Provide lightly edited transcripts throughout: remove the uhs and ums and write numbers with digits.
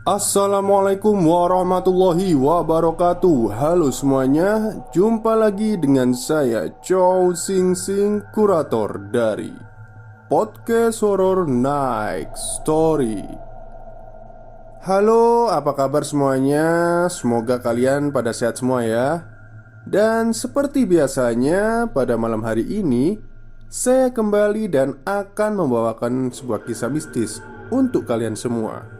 Assalamualaikum warahmatullahi wabarakatuh. Halo semuanya, jumpa lagi dengan saya Chow Sing Sing, kurator dari Podcast Horror Night Story. Halo, apa kabar semuanya? Semoga kalian pada sehat semua ya. Dan seperti biasanya, pada malam hari ini saya kembali dan akan membawakan sebuah kisah mistis untuk kalian semua.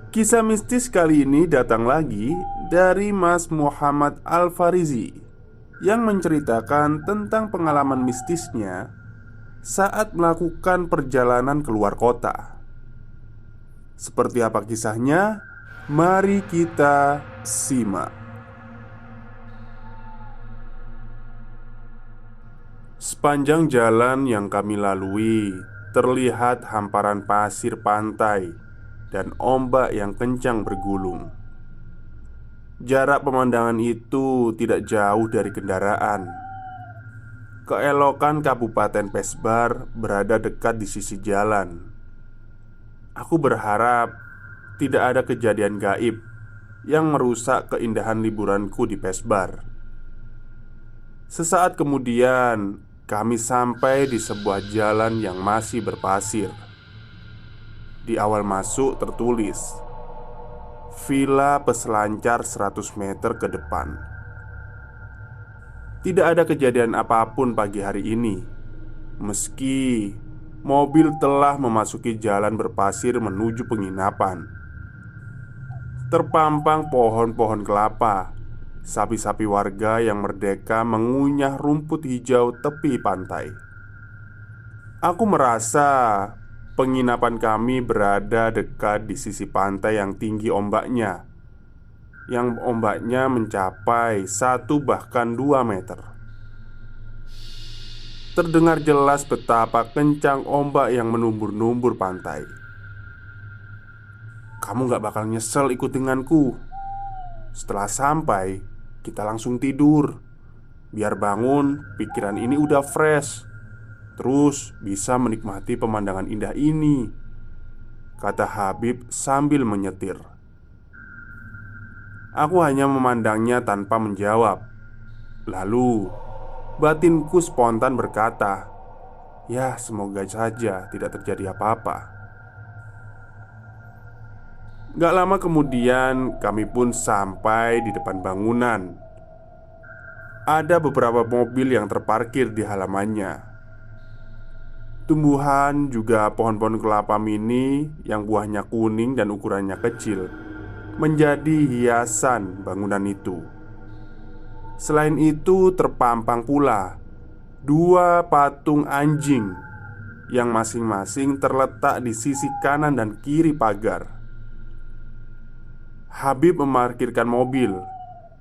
Kisah mistis kali ini datang lagi dari Mas Muhammad Al-Farizi yang menceritakan tentang pengalaman mistisnya saat melakukan perjalanan keluar kota. Seperti apa kisahnya? Mari kita simak. Sepanjang jalan yang kami lalui, terlihat hamparan pasir pantai dan ombak yang kencang bergulung. Jarak pemandangan itu tidak jauh dari kendaraan. Keelokan Kabupaten Pesbar berada dekat di sisi jalan. Aku berharap tidak ada kejadian gaib yang merusak keindahan liburanku di Pesbar. Sesaat kemudian, kami sampai di sebuah jalan yang masih berpasir. Di awal masuk tertulis Villa Peselancar 100 meter ke depan. Tidak ada kejadian apapun pagi hari ini. Meski mobil telah memasuki jalan berpasir menuju penginapan. Terpampang pohon-pohon kelapa. Sapi-sapi warga yang merdeka mengunyah rumput hijau tepi pantai. Aku merasa penginapan kami berada dekat di sisi pantai yang tinggi ombaknya, yang ombaknya mencapai 1 bahkan 2 meter. Terdengar jelas betapa kencang ombak yang menumbur-numbur pantai. Kamu gak bakal nyesel ikut denganku. Setelah sampai, kita langsung tidur. Biar bangun, pikiran ini udah fresh. Terus bisa menikmati pemandangan indah ini, kata Habib sambil menyetir. Aku hanya memandangnya tanpa menjawab. Lalu batinku spontan berkata, "Ya, semoga saja tidak terjadi apa-apa." Gak lama kemudian kami pun sampai di depan bangunan. Ada beberapa mobil yang terparkir di halamannya. Tumbuhan juga pohon-pohon kelapa mini yang buahnya kuning dan ukurannya kecil menjadi hiasan bangunan itu. Selain itu terpampang pula 2 patung anjing yang masing-masing terletak di sisi kanan dan kiri pagar. Habib memarkirkan mobil.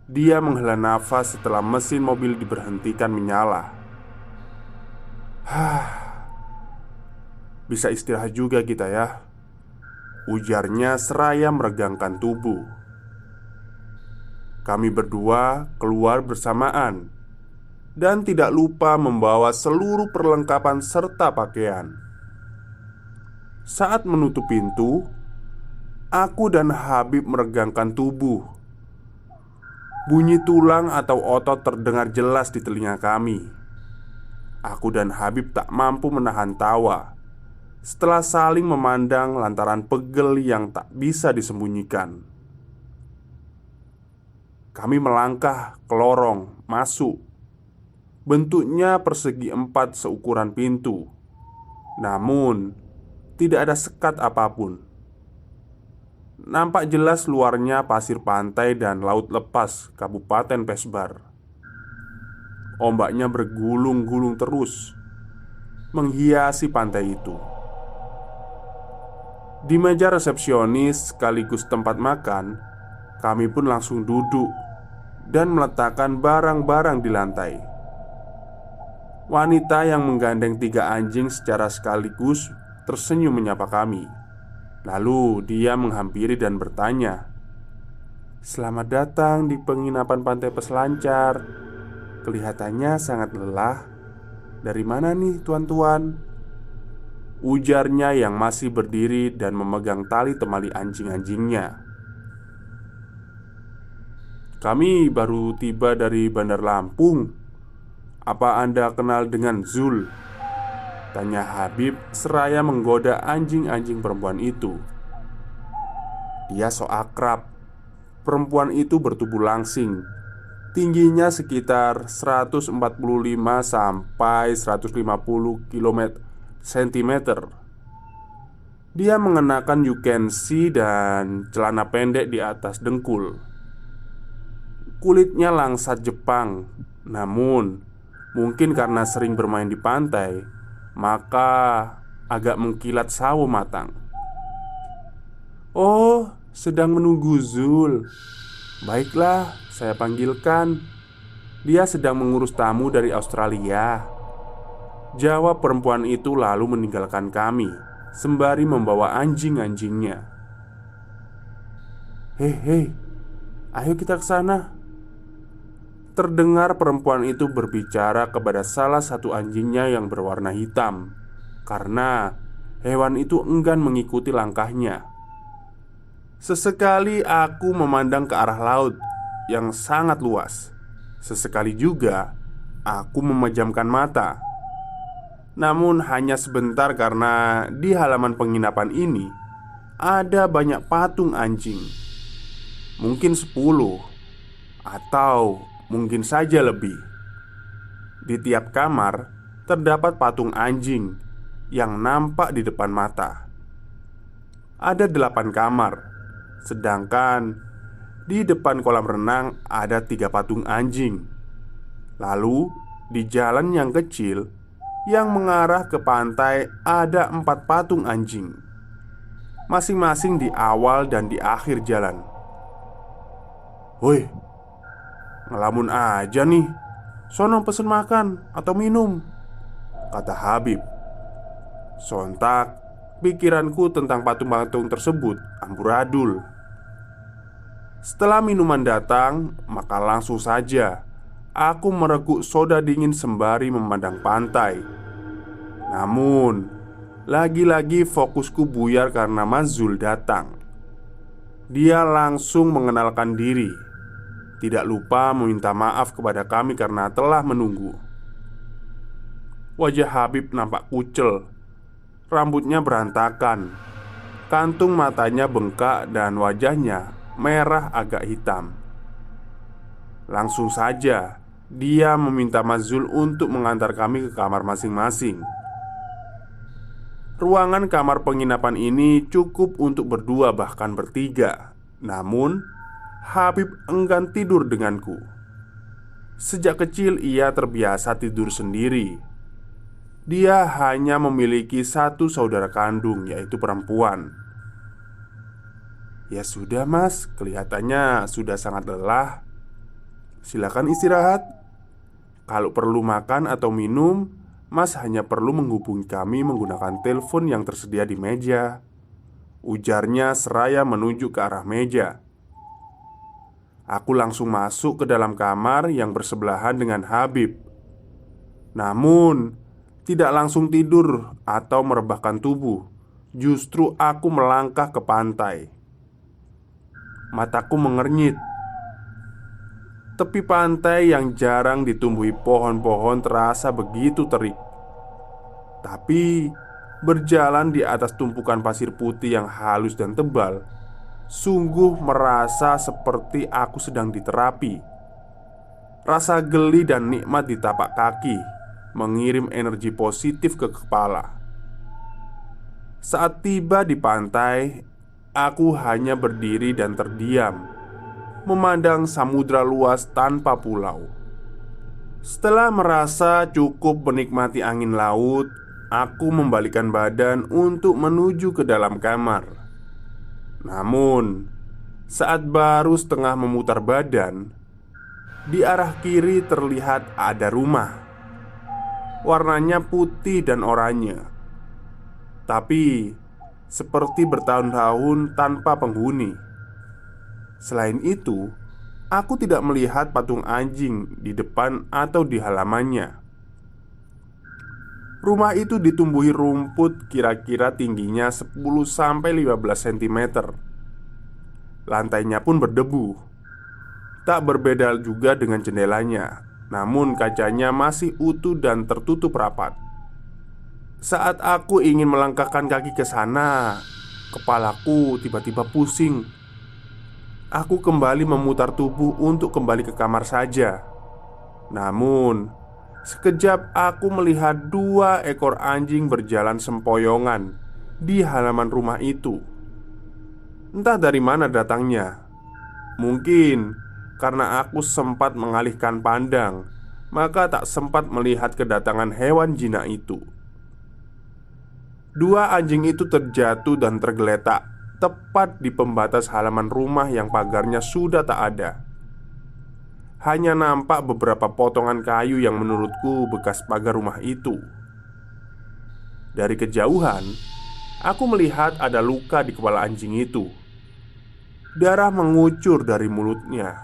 Dia menghela nafas setelah mesin mobil diberhentikan menyala. Bisa istirahat juga kita ya, ujarnya seraya meregangkan tubuh. Kami berdua keluar bersamaan dan tidak lupa membawa seluruh perlengkapan serta pakaian. Saat menutup pintu, aku dan Habib meregangkan tubuh. Bunyi tulang atau otot terdengar jelas di telinga kami. Aku dan Habib tak mampu menahan tawa setelah saling memandang lantaran pegel yang tak bisa disembunyikan. Kami melangkah ke lorong masuk. Bentuknya persegi 4 seukuran pintu. Namun tidak ada sekat apapun. Nampak jelas luarnya pasir pantai dan laut lepas Kabupaten Pesbar. Ombaknya bergulung-gulung terus menghiasi pantai itu. Di meja resepsionis sekaligus tempat makan, kami pun langsung duduk dan meletakkan barang-barang di lantai. Wanita yang menggandeng 3 anjing secara sekaligus tersenyum menyapa kami. Lalu dia menghampiri dan bertanya, "Selamat datang di penginapan Pantai Peselancar. Kelihatannya sangat lelah. Dari mana nih tuan-tuan?" ujarnya yang masih berdiri dan memegang tali temali anjing-anjingnya. "Kami baru tiba dari Bandar Lampung. Apa Anda kenal dengan Zul?" tanya Habib seraya menggoda anjing-anjing perempuan itu. Dia sok akrab. Perempuan itu bertubuh langsing. Tingginya sekitar 145 sampai 150 cm. Dia mengenakan yukensi dan celana pendek di atas dengkul. Kulitnya langsat Jepang, namun mungkin karena sering bermain di pantai, maka agak mengkilat sawo matang. "Oh, sedang menunggu Zul. Baiklah, saya panggilkan. Dia sedang mengurus tamu dari Australia," jawab perempuan itu lalu meninggalkan kami sembari membawa anjing-anjingnya. "Hei, hei, ayo kita ke sana," terdengar perempuan itu berbicara kepada salah satu anjingnya yang berwarna hitam, karena hewan itu enggan mengikuti langkahnya. Sesekali aku memandang ke arah laut yang sangat luas. Sesekali juga aku memejamkan mata. Namun hanya sebentar karena di halaman penginapan ini ada banyak patung anjing. Mungkin 10 atau mungkin saja lebih. Di tiap kamar terdapat patung anjing yang nampak di depan mata. Ada 8 kamar, sedangkan di depan kolam renang ada 3 patung anjing. Lalu di jalan yang kecil yang mengarah ke pantai ada 4 patung anjing, masing-masing di awal dan di akhir jalan. "Woi, ngelamun aja nih. Sono pesen makan atau minum," kata Habib. Sontak pikiranku tentang patung-patung tersebut amburadul. Setelah minuman datang, maka langsung saja aku mereguk soda dingin sembari memandang pantai. Namun, lagi-lagi fokusku buyar karena Mazul datang. Dia langsung mengenalkan diri. Tidak lupa meminta maaf kepada kami karena telah menunggu. Wajah Habib nampak kucel. Rambutnya berantakan. Kantung matanya bengkak dan wajahnya merah agak hitam. Langsung saja dia meminta Mazul untuk mengantar kami ke kamar masing-masing. Ruangan kamar penginapan ini cukup untuk berdua bahkan bertiga. Namun Habib enggan tidur denganku. Sejak kecil ia terbiasa tidur sendiri. Dia hanya memiliki satu saudara kandung, yaitu perempuan. "Ya sudah mas, kelihatannya sudah sangat lelah. Silakan istirahat. Kalau perlu makan atau minum, mas hanya perlu menghubungi kami menggunakan telepon yang tersedia di meja," ujarnya seraya menunjuk ke arah meja. Aku langsung masuk ke dalam kamar yang bersebelahan dengan Habib. Namun, tidak langsung tidur atau merebahkan tubuh. Justru aku melangkah ke pantai. Mataku mengernyit. Tepi pantai yang jarang ditumbuhi pohon-pohon terasa begitu terik. Tapi, berjalan di atas tumpukan pasir putih yang halus dan tebal, sungguh merasa seperti aku sedang diterapi. Rasa geli dan nikmat di tapak kaki mengirim energi positif ke kepala. Saat tiba di pantai, aku hanya berdiri dan terdiam, memandang samudra luas tanpa pulau. Setelah merasa cukup menikmati angin laut, aku membalikkan badan untuk menuju ke dalam kamar. Namun, saat baru setengah memutar badan, di arah kiri terlihat ada rumah. Warnanya putih dan oranye, tapi seperti bertahun-tahun tanpa penghuni. Selain itu, aku tidak melihat patung anjing di depan atau di halamannya. Rumah itu ditumbuhi rumput kira-kira tingginya 10-15 cm. Lantainya pun berdebu. Tak berbeda juga dengan jendelanya, namun kacanya masih utuh dan tertutup rapat. Saat aku ingin melangkahkan kaki ke sana, kepalaku tiba-tiba pusing. Aku kembali memutar tubuh untuk kembali ke kamar saja. Namun, sekejap aku melihat 2 ekor anjing berjalan sempoyongan di halaman rumah itu. Entah dari mana datangnya. Mungkin karena aku sempat mengalihkan pandang, maka tak sempat melihat kedatangan hewan jinak itu. 2 anjing itu terjatuh dan tergeletak tepat di pembatas halaman rumah yang pagarnya sudah tak ada. Hanya nampak beberapa potongan kayu yang menurutku bekas pagar rumah itu. Dari kejauhan, aku melihat ada luka di kepala anjing itu. Darah mengucur dari mulutnya.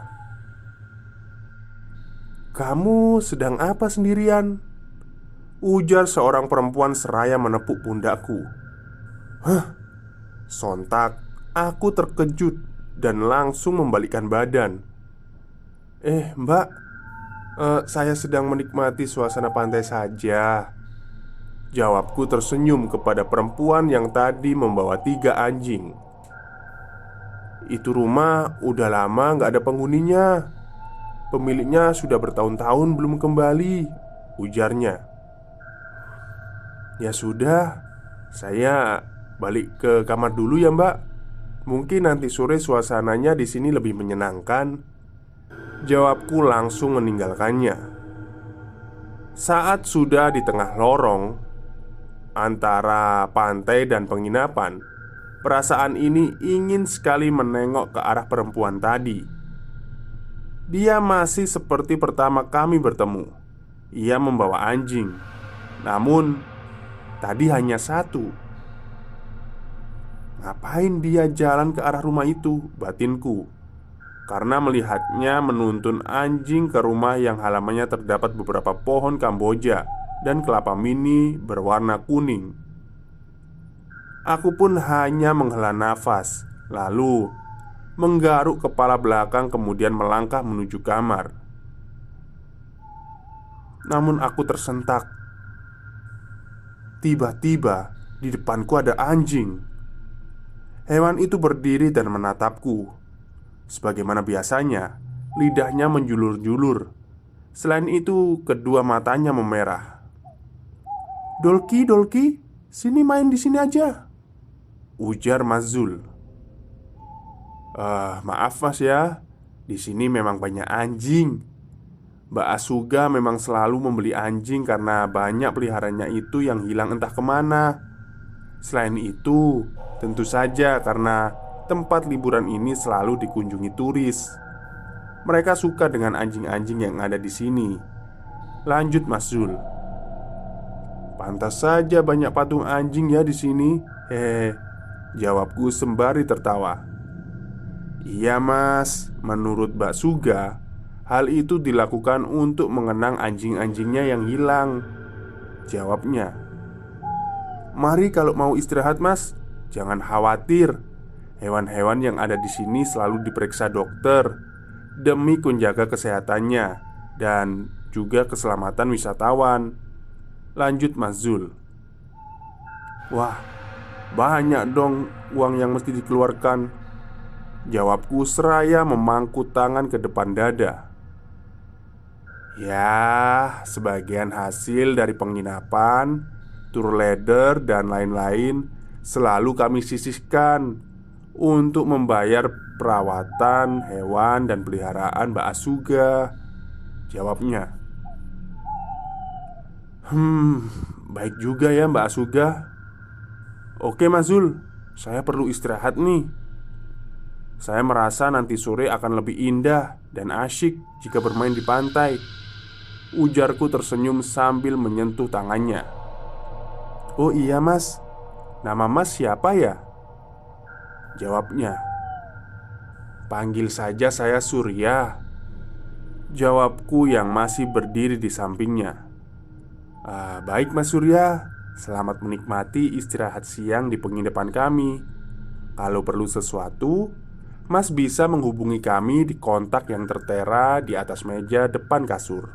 "Kamu sedang apa sendirian?" ujar seorang perempuan seraya menepuk pundakku. "Hah?" Sontak aku terkejut dan langsung membalikkan badan. Mbak, saya sedang menikmati suasana pantai saja," jawabku tersenyum kepada perempuan yang tadi membawa 3 anjing. "Itu rumah udah lama nggak ada penghuninya. Pemiliknya sudah bertahun-tahun belum kembali," ujarnya. "Ya sudah, saya balik ke kamar dulu ya mbak. Mungkin nanti sore suasananya di sini lebih menyenangkan," jawabku langsung meninggalkannya. Saat sudah di tengah lorong antara pantai dan penginapan, perasaan ini ingin sekali menengok ke arah perempuan tadi. Dia masih seperti pertama kami bertemu. Ia membawa anjing, namun tadi hanya 1. Ngapain dia jalan ke arah rumah itu? Batinku, karena melihatnya menuntun anjing ke rumah yang halamannya terdapat beberapa pohon kamboja dan kelapa mini berwarna kuning. Aku pun hanya menghela nafas, lalu menggaruk kepala belakang kemudian melangkah menuju kamar. Namun aku tersentak. Tiba-tiba di depanku ada anjing. Hewan itu berdiri dan menatapku. Sebagaimana biasanya, lidahnya menjulur-julur. Selain itu, kedua matanya memerah. "Dolki, Dolki, sini main di sini aja," ujar Mas Zul. Maaf mas ya, di sini memang banyak anjing. Mbak Asuga memang selalu membeli anjing karena banyak peliharanya itu yang hilang entah kemana. Selain itu, tentu saja karena tempat liburan ini selalu dikunjungi turis. Mereka suka dengan anjing-anjing yang ada di sini," lanjut Mas Zul. "Pantas saja banyak patung anjing ya di sini." Hehe, jawabku sembari tertawa. "Iya mas, menurut Mbak Suga, hal itu dilakukan untuk mengenang anjing-anjingnya yang hilang," jawabnya. "Mari kalau mau istirahat mas, jangan khawatir. Hewan-hewan yang ada di sini selalu diperiksa dokter demi menjaga kesehatannya dan juga keselamatan wisatawan," lanjut Mas Zul. "Wah, banyak dong uang yang mesti dikeluarkan," jawabku seraya memangku tangan ke depan dada. "Ya, sebagian hasil dari penginapan, tour leader, dan lain-lain selalu kami sisihkan untuk membayar perawatan hewan dan peliharaan Mbak Asuga," jawabnya. Baik juga ya Mbak Asuga. Oke Mas Zul, saya perlu istirahat nih. Saya merasa nanti sore akan lebih indah dan asyik jika bermain di pantai," ujarku tersenyum sambil menyentuh tangannya. "Oh iya mas, nama mas siapa ya?" jawabnya. "Panggil saja saya Surya," jawabku yang masih berdiri di sampingnya. Baik Mas Surya, selamat menikmati istirahat siang di penginapan kami. Kalau perlu sesuatu, Mas bisa menghubungi kami di kontak yang tertera di atas meja depan kasur,"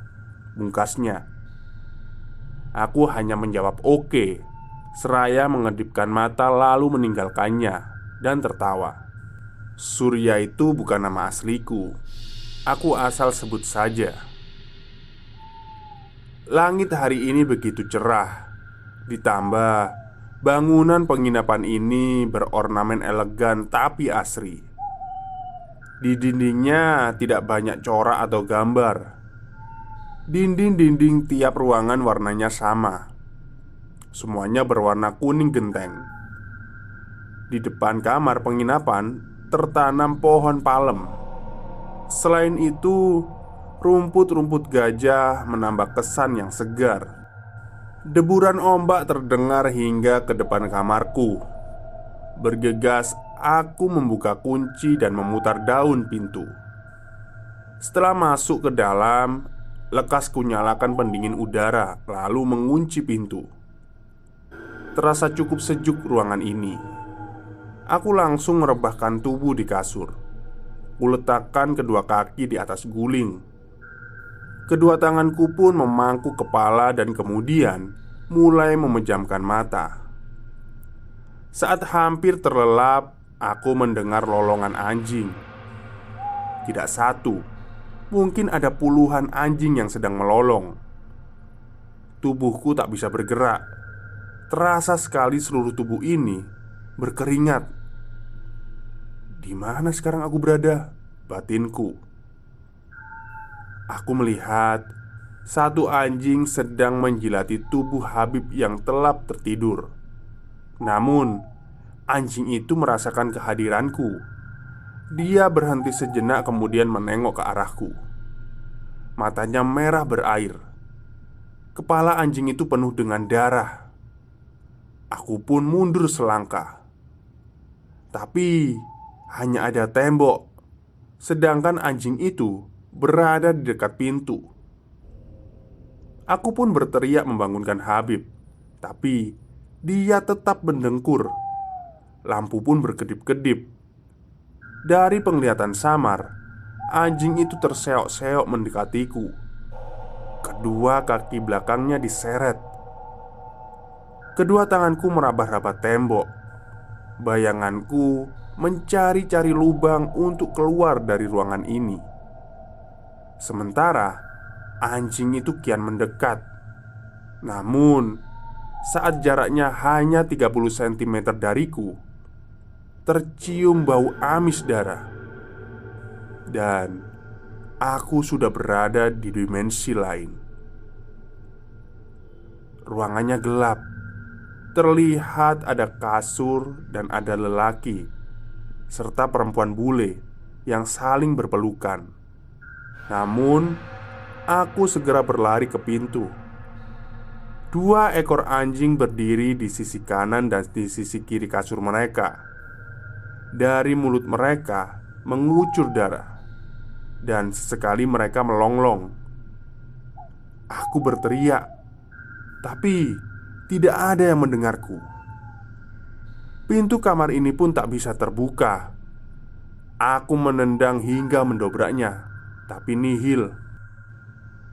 bungkasnya. Aku hanya menjawab oke, seraya mengedipkan mata lalu meninggalkannya dan tertawa. Surya itu bukan nama asliku. Aku asal sebut saja. Langit hari ini begitu cerah. Ditambah bangunan penginapan ini berornamen elegan tapi asri. Di dindingnya tidak banyak corak atau gambar. Dinding-dinding tiap ruangan warnanya sama. Semuanya berwarna kuning genteng. Di depan kamar penginapan tertanam pohon palem. Selain itu, rumput-rumput gajah menambah kesan yang segar. Deburan ombak terdengar hingga ke depan kamarku. Bergegas, aku membuka kunci dan memutar daun pintu. Setelah masuk ke dalam, lekas kunyalakan pendingin udara, lalu mengunci pintu. Terasa cukup sejuk ruangan ini. Aku langsung merebahkan tubuh di kasur. Kuletakkan kedua kaki di atas guling. Kedua tanganku pun memangku kepala dan kemudian mulai memejamkan mata. Saat hampir terlelap, aku mendengar lolongan anjing. Tidak satu, mungkin ada puluhan anjing yang sedang melolong. Tubuhku tak bisa bergerak. Terasa sekali seluruh tubuh ini berkeringat. Di mana sekarang aku berada? Batinku. Aku melihat satu anjing sedang menjilati tubuh Habib yang telap tertidur. Namun, anjing itu merasakan kehadiranku. Dia berhenti sejenak kemudian menengok ke arahku. Matanya merah berair. Kepala anjing itu penuh dengan darah. Aku pun mundur selangkah. Tapi hanya ada tembok, sedangkan anjing itu berada di dekat pintu. Aku pun berteriak membangunkan Habib, tapi dia tetap mendengkur. Lampu pun berkedip-kedip. Dari penglihatan samar, anjing itu terseok-seok mendekatiku. Kedua kaki belakangnya diseret. Kedua tanganku meraba-raba tembok. Bayanganku mencari-cari lubang untuk keluar dari ruangan ini. Sementara anjing itu kian mendekat. Namun, saat jaraknya hanya 30 cm dariku, tercium bau amis darah. Dan aku sudah berada di dimensi lain. Ruangannya gelap. Terlihat ada kasur dan ada lelaki serta perempuan bule yang saling berpelukan. Namun, aku segera berlari ke pintu. Dua ekor anjing berdiri di sisi kanan dan di sisi kiri kasur mereka. Dari mulut mereka mengucur darah, dan sesekali mereka melonglong. Aku berteriak, tapi tidak ada yang mendengarku. Pintu kamar ini pun tak bisa terbuka. Aku menendang hingga mendobraknya, tapi nihil.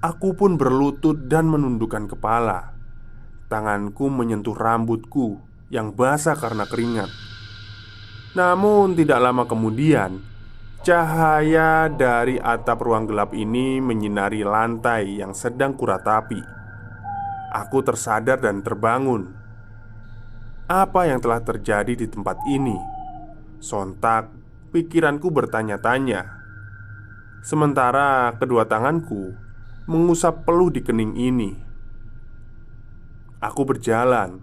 Aku pun berlutut dan menundukkan kepala. Tanganku menyentuh rambutku yang basah karena keringat. Namun tidak lama kemudian, cahaya dari atap ruang gelap ini menyinari lantai yang sedang kuratapi. Aku tersadar dan terbangun. Apa yang telah terjadi di tempat ini? Sontak pikiranku bertanya-tanya. Sementara kedua tanganku mengusap peluh di kening ini. Aku berjalan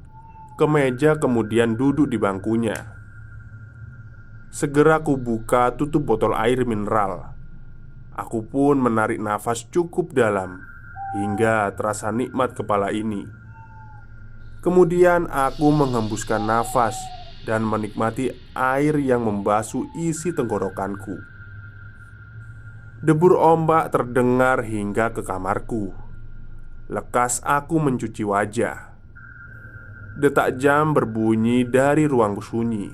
ke meja kemudian duduk di bangkunya. Segera aku buka tutup botol air mineral. Aku pun menarik nafas cukup dalam hingga terasa nikmat kepala ini. Kemudian aku menghembuskan nafas dan menikmati air yang membasuh isi tenggorokanku. Debur ombak terdengar hingga ke kamarku. lekas aku mencuci wajah. Detak jam berbunyi dari ruang sunyi.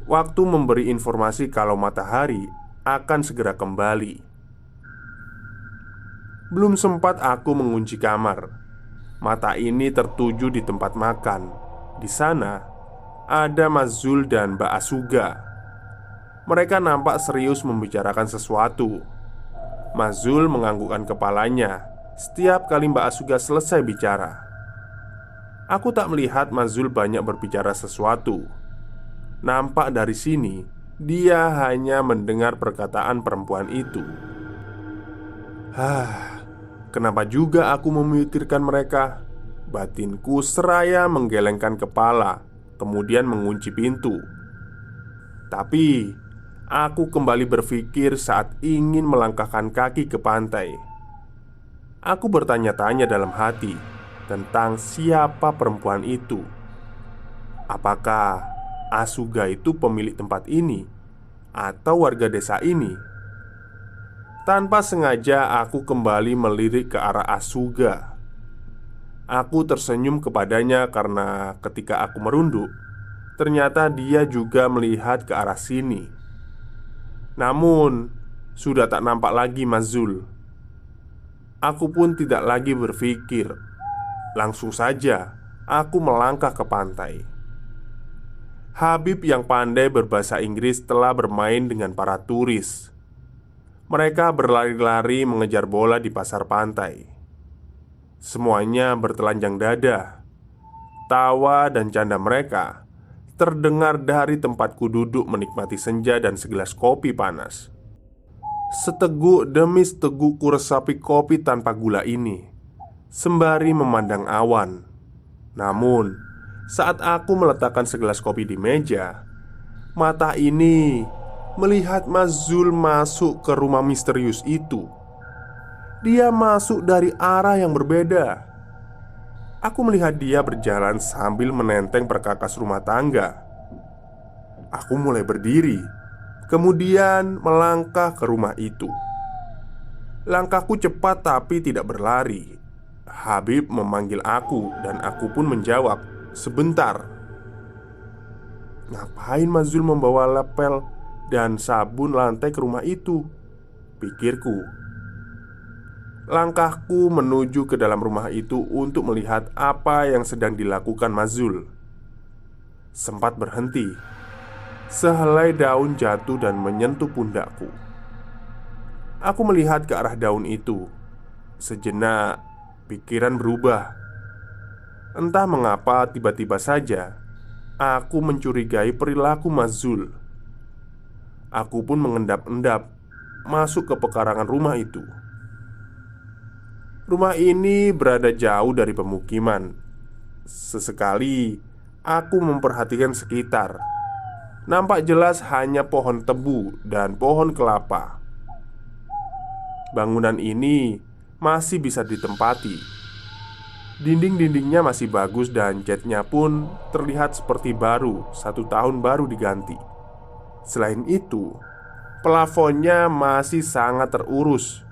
Waktu memberi informasi kalau matahari akan segera kembali. Belum sempat aku mengunci kamar, mata ini tertuju di tempat makan. Di sana ada Mas Zul dan Mbak Asuga. Mereka nampak serius membicarakan sesuatu. Mas Zul menganggukkan kepalanya setiap kali Mbak Asuga selesai bicara. Aku tak melihat Mas Zul banyak berbicara sesuatu. Nampak dari sini dia hanya mendengar perkataan perempuan itu. Kenapa juga aku memikirkan mereka? Batinku seraya menggelengkan kepala, kemudian mengunci pintu. Tapi aku kembali berpikir saat ingin melangkahkan kaki ke pantai. Aku bertanya-tanya dalam hati tentang siapa perempuan itu. Apakah Asuga itu pemilik tempat ini atau warga desa ini? Tanpa sengaja aku kembali melirik ke arah Asuga. Aku tersenyum kepadanya karena ketika aku merunduk, ternyata dia juga melihat ke arah sini. Namun, sudah tak nampak lagi Mas Zul. Aku pun tidak lagi berpikir. Langsung saja aku melangkah ke pantai. Habib yang pandai berbahasa Inggris telah bermain dengan para turis. Mereka berlari-lari mengejar bola di pasar pantai. Semuanya bertelanjang dada. Tawa dan canda mereka terdengar dari tempatku duduk menikmati senja dan segelas kopi panas. Seteguk demi seteguk ku resapi kopi tanpa gula ini, sembari memandang awan. Namun, saat aku meletakkan segelas kopi di meja, mata ini melihat Mas Zul masuk ke rumah misterius itu. Dia masuk dari arah yang berbeda. Aku melihat dia berjalan sambil menenteng perkakas rumah tangga. Aku mulai berdiri, kemudian melangkah ke rumah itu. Langkahku cepat tapi tidak berlari. Habib memanggil aku dan aku pun menjawab, "Sebentar." Ngapain Mas Zul membawa lepel dan sabun lantai ke rumah itu? Pikirku. Langkahku menuju ke dalam rumah itu untuk melihat apa yang sedang dilakukan Mas Zul. Sempat berhenti. Sehelai daun jatuh dan menyentuh pundakku. Aku melihat ke arah daun itu. Sejenak, pikiran berubah. Entah mengapa tiba-tiba saja aku mencurigai perilaku Mas Zul. Aku pun mengendap-endap masuk ke pekarangan rumah itu. Rumah ini berada jauh dari pemukiman. Sesekali aku memperhatikan sekitar. Nampak jelas hanya pohon tebu dan pohon kelapa. Bangunan ini masih bisa ditempati. Dinding-dindingnya masih bagus dan catnya pun terlihat seperti baru, 1 tahun baru diganti. Selain itu, plafonnya masih sangat terurus.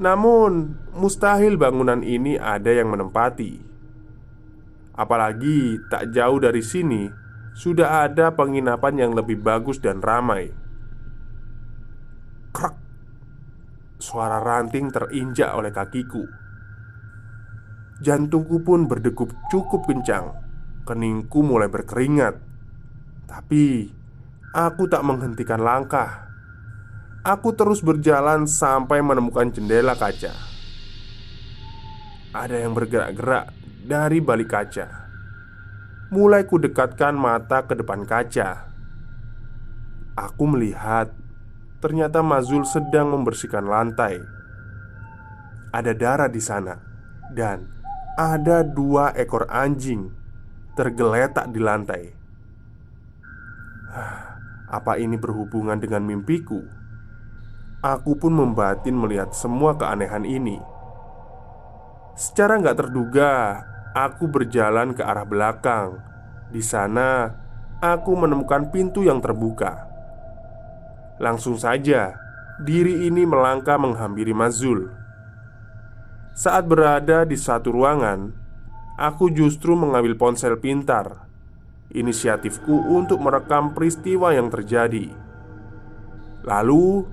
Namun, mustahil bangunan ini ada yang menempati. Apalagi tak jauh dari sini sudah ada penginapan yang lebih bagus dan ramai. Krek. Suara ranting terinjak oleh kakiku. Jantungku pun berdegup cukup kencang. Keningku mulai berkeringat. Tapi aku tak menghentikan langkah. Aku terus berjalan sampai menemukan jendela kaca. Ada yang bergerak-gerak dari balik kaca. Mulai ku dekatkan mata ke depan kaca. Aku melihat ternyata Mas Zul sedang membersihkan lantai. Ada darah di sana dan ada 2 ekor anjing tergeletak di lantai. Apa ini berhubungan dengan mimpiku? Aku pun membatin melihat semua keanehan ini. Secara nggak terduga, aku berjalan ke arah belakang. Di sana, aku menemukan pintu yang terbuka. Langsung saja, diri ini melangkah menghampiri Mas Zul. Saat berada di satu ruangan, aku justru mengambil ponsel pintar, inisiatifku untuk merekam peristiwa yang terjadi. Lalu,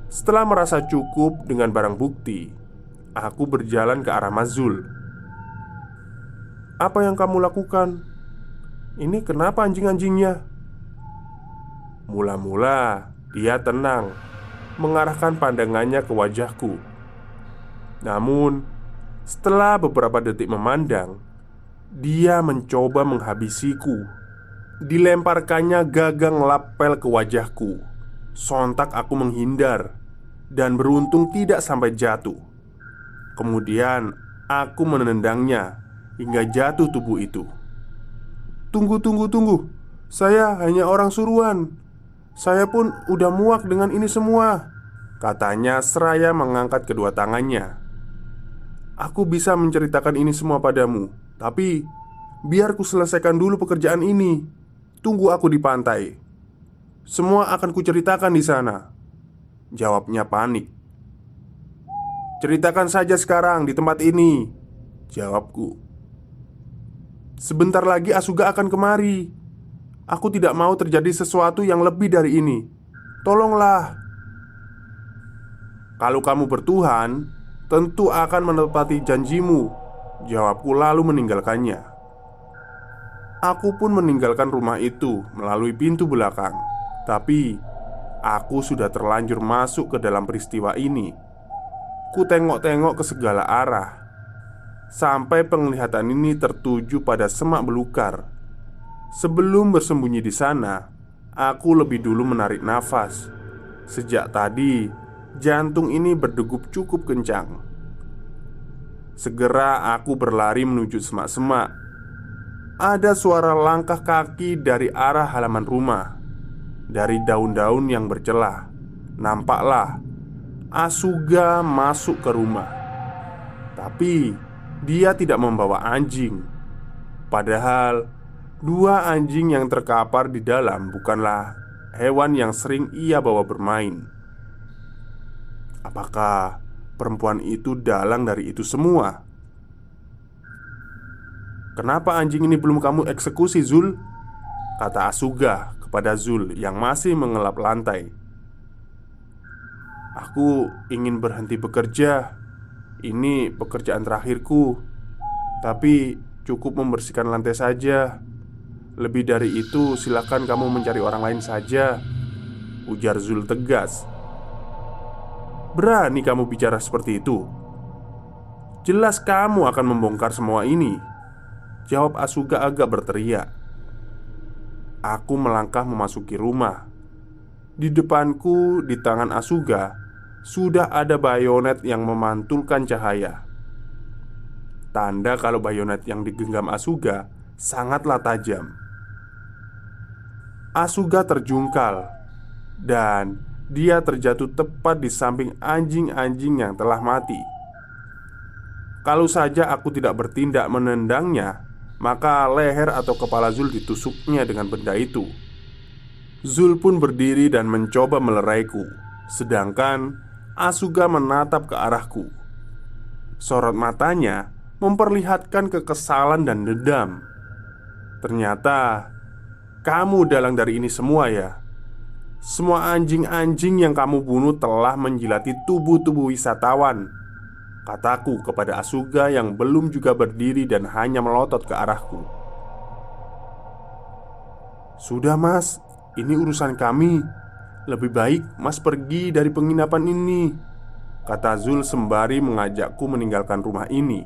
setelah merasa cukup dengan barang bukti, aku berjalan ke arah Mazul. "Apa yang kamu lakukan? Ini kenapa anjing-anjingnya?" Mula-mula dia tenang, mengarahkan pandangannya ke wajahku. Namun, setelah beberapa detik memandang, dia mencoba menghabisiku. Dilemparkannya gagang lapel ke wajahku. Sontak aku menghindar dan beruntung tidak sampai jatuh. Kemudian aku menendangnya hingga jatuh tubuh itu. "Tunggu, tunggu, tunggu. Saya hanya orang suruhan. Saya pun udah muak dengan ini semua," katanya seraya mengangkat kedua tangannya. "Aku bisa menceritakan ini semua padamu, tapi biar ku selesaikan dulu pekerjaan ini. Tunggu aku di pantai. Semua akan kuceritakan di sana," jawabnya panik. "Ceritakan saja sekarang di tempat ini," jawabku. "Sebentar lagi Asuga akan kemari. Aku tidak mau terjadi sesuatu yang lebih dari ini. Tolonglah." "Kalau kamu bertuhan, tentu akan menepati janjimu," jawabku lalu meninggalkannya. Aku pun meninggalkan rumah itu melalui pintu belakang. Tapi aku sudah terlanjur masuk ke dalam peristiwa ini. Ku tengok-tengok ke segala arah sampai penglihatan ini tertuju pada semak belukar. Sebelum bersembunyi di sana, aku lebih dulu menarik nafas. Sejak tadi, jantung ini berdegup cukup kencang. Segera aku berlari menuju semak-semak. Ada suara langkah kaki dari arah halaman rumah. Dari daun-daun yang bercelah, nampaklah Asuga masuk ke rumah. Tapi dia tidak membawa anjing. Padahal dua anjing yang terkapar di dalam bukanlah hewan yang sering ia bawa bermain. Apakah perempuan itu dalang dari itu semua? "Kenapa anjing ini belum kamu eksekusi, Zul?" kata Asuga kepada Zul yang masih mengelap lantai. "Aku ingin berhenti bekerja. Ini pekerjaan terakhirku. Tapi cukup membersihkan lantai saja. Lebih dari itu silakan kamu mencari orang lain saja," ujar Zul tegas. "Berani kamu bicara seperti itu? Jelas kamu akan membongkar semua ini," jawab Asuga agak berteriak. Aku melangkah memasuki rumah. Di depanku, di tangan Asuga, sudah ada bayonet yang memantulkan cahaya. Tanda kalau bayonet yang digenggam Asuga sangatlah tajam. Asuga terjungkal dan dia terjatuh tepat di samping anjing-anjing yang telah mati. Kalau saja aku tidak bertindak menendangnya, maka leher atau kepala Zul ditusuknya dengan benda itu. Zul pun berdiri dan mencoba meleraiku, sedangkan Asuga menatap ke arahku. Sorot matanya memperlihatkan kekesalan dan dendam. "Ternyata kamu dalang dari ini semua ya. Semua anjing-anjing yang kamu bunuh telah menjilati tubuh-tubuh wisatawan," kataku kepada Asuga yang belum juga berdiri dan hanya melotot ke arahku. "Sudah mas, ini urusan kami. Lebih baik mas pergi dari penginapan ini," kata Zul sembari mengajakku meninggalkan rumah ini.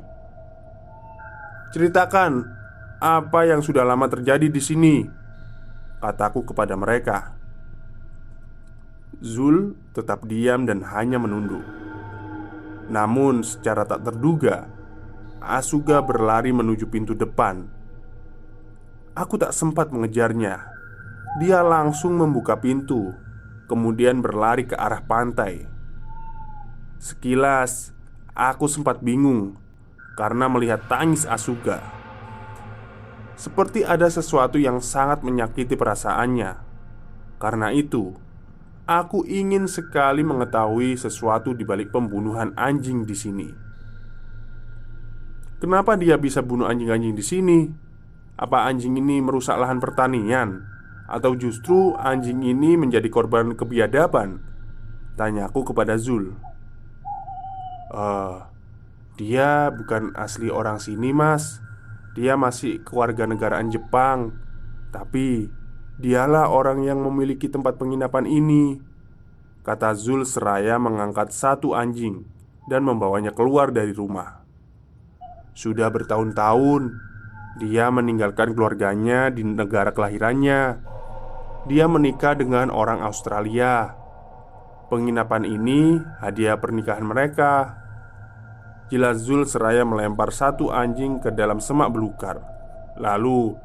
"Ceritakan apa yang sudah lama terjadi di sini," kataku kepada mereka. Zul tetap diam dan hanya menunduk. Namun secara tak terduga, Asuga berlari menuju pintu depan. Aku tak sempat mengejarnya. Dia langsung membuka pintu, kemudian berlari ke arah pantai. Sekilas, aku sempat bingung karena melihat tangis Asuga. Seperti ada sesuatu yang sangat menyakiti perasaannya. Karena itu, aku ingin sekali mengetahui sesuatu di balik pembunuhan anjing di sini. Kenapa dia bisa bunuh anjing-anjing di sini? Apa anjing ini merusak lahan pertanian? Atau justru anjing ini menjadi korban kebiadaban? Tanyaku kepada Zul. "Eh, dia bukan asli orang sini, Mas. Dia masih kewarganegaraan Jepang. Tapi dialah orang yang memiliki tempat penginapan ini," kata Zul seraya mengangkat satu anjing dan membawanya keluar dari rumah. Sudah bertahun-tahun dia meninggalkan keluarganya di negara kelahirannya. Dia menikah dengan orang Australia. Penginapan ini hadiah pernikahan mereka. Jelas Zul seraya melempar satu anjing ke dalam semak belukar. Lalu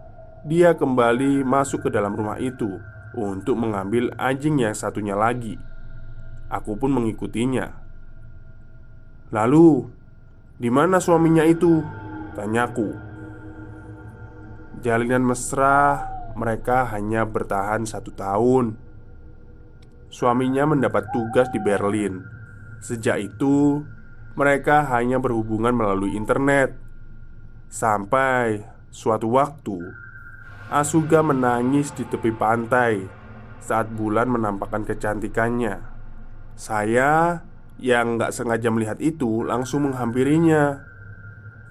dia kembali masuk ke dalam rumah itu untuk mengambil anjing yang satunya lagi. Aku pun mengikutinya. "Lalu, di mana suaminya itu?" tanyaku. "Jalinan mesra mereka hanya bertahan 1 tahun. Suaminya mendapat tugas di Berlin. Sejak itu, mereka hanya berhubungan melalui internet. Sampai suatu waktu, Asuga menangis di tepi pantai saat bulan menampakkan kecantikannya. Saya yang gak sengaja melihat itu langsung menghampirinya.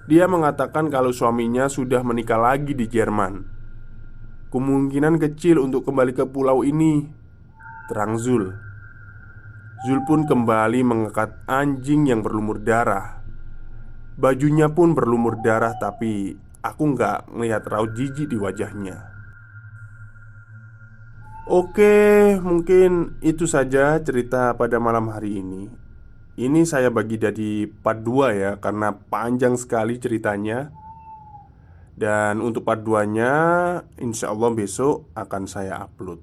Dia mengatakan kalau suaminya sudah menikah lagi di Jerman. Kemungkinan kecil untuk kembali ke pulau ini, terang Zul. Zul pun kembali mengekat anjing yang berlumur darah. Bajunya pun berlumur darah, tapi aku nggak ngelihat raut jijik di wajahnya. Oke, mungkin itu saja cerita pada malam hari ini. Ini saya bagi jadi part 2 ya, karena panjang sekali ceritanya. Dan untuk part 2-nya insya Allah besok akan saya upload.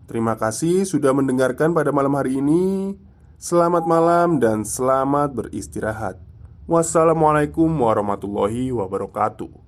Terima kasih sudah mendengarkan pada malam hari ini. Selamat malam dan selamat beristirahat. Wassalamualaikum warahmatullahi wabarakatuh.